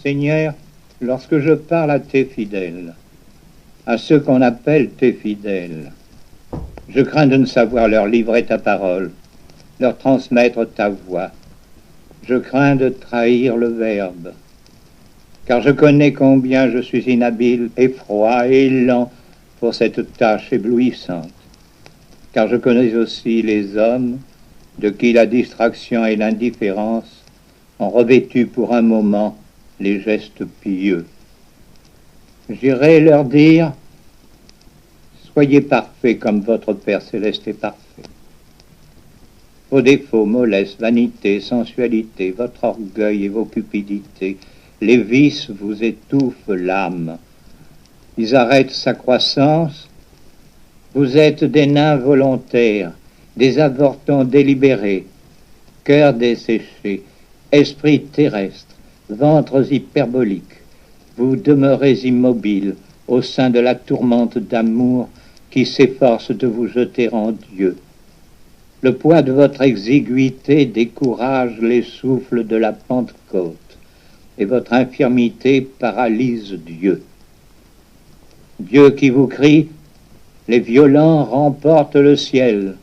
Seigneur, lorsque je parle à tes fidèles, à ceux qu'on appelle tes fidèles, je crains de ne savoir leur livrer ta parole, leur transmettre ta voix. Je crains de trahir le Verbe, car je connais combien je suis inhabile et froid et lent pour cette tâche éblouissante, car je connais aussi les hommes de qui la distraction et l'indifférence ont revêtu pour un moment les gestes pieux. J'irai leur dire: soyez parfaits comme votre Père céleste est parfait. Vos défauts, mollesse, vanité, sensualité, votre orgueil et vos cupidités, les vices vous étouffent l'âme. Ils arrêtent sa croissance. Vous êtes des nains volontaires, des avortons délibérés, cœurs desséchés, esprits terrestres, ventres hyperboliques. Vous demeurez immobiles au sein de la tourmente d'amour qui s'efforce de vous jeter en Dieu. Le poids de votre exiguïté décourage les souffles de la Pentecôte, et votre infirmité paralyse Dieu. Dieu qui vous crie: les violents remportent le ciel.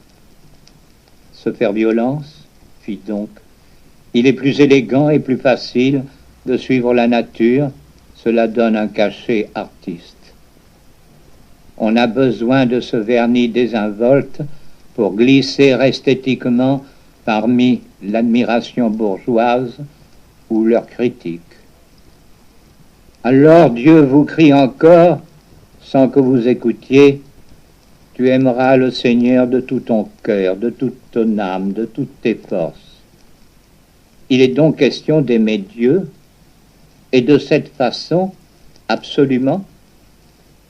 Se faire violence, fit donc. Il est plus élégant et plus facile de suivre la nature, cela donne un cachet artiste. On a besoin de ce vernis désinvolte pour glisser esthétiquement parmi l'admiration bourgeoise ou leur critique. Alors Dieu vous crie encore, sans que vous écoutiez: tu aimeras le Seigneur de tout ton cœur, de toute ton âme, de toutes tes forces. Il est donc question d'aimer Dieu, et de cette façon, absolument.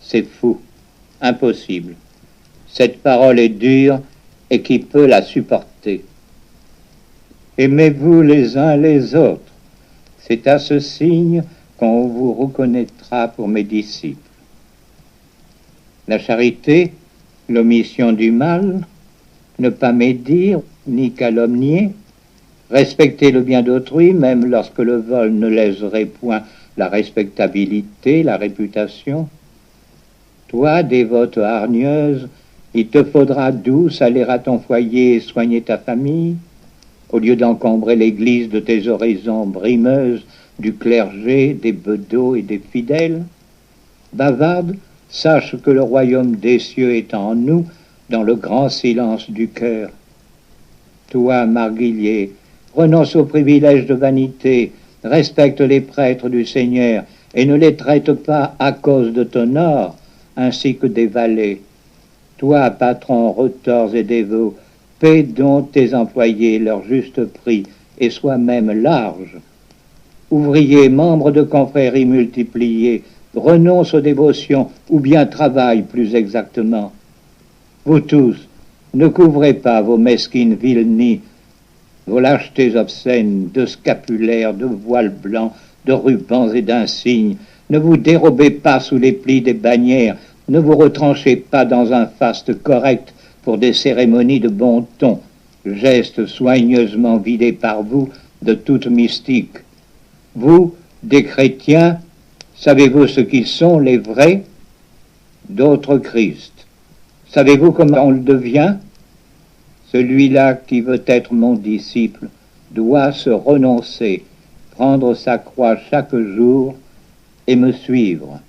C'est fou, impossible. Cette parole est dure, et qui peut la supporter? Aimez-vous les uns les autres. C'est à ce signe qu'on vous reconnaîtra pour mes disciples. La charité, l'omission du mal, ne pas médire ni calomnier, respecter le bien d'autrui, même lorsque le vol ne léserait point la respectabilité, la réputation. Toi, dévote hargneuse, il te faudra douce aller à ton foyer et soigner ta famille, au lieu d'encombrer l'église de tes oraisons brimeuses du clergé, des bedeaux et des fidèles. Bavarde, sache que le royaume des cieux est en nous, dans le grand silence du cœur. Toi, Marguillier, renonce au privilège de vanité, respecte les prêtres du Seigneur et ne les traite pas à cause de ton or, ainsi que des valets. Toi, patron retors et dévot, paie donc tes employés leur juste prix et sois même large. Ouvriers, membres de confréries multipliées, renonce aux dévotions ou bien travaille plus exactement. Vous tous, ne couvrez pas vos mesquines vilenies, vos lâchetés obscènes de scapulaires, de voiles blancs, de rubans et d'insignes. Ne vous dérobez pas sous les plis des bannières, ne vous retranchez pas dans un faste correct pour des cérémonies de bon ton, gestes soigneusement vidés par vous de toute mystique. Vous, des chrétiens, savez-vous ce qu'ils sont, les vrais? D'autres Christ. Savez-vous comment on le devient? Celui-là qui veut être mon disciple doit se renoncer, prendre sa croix chaque jour et me suivre.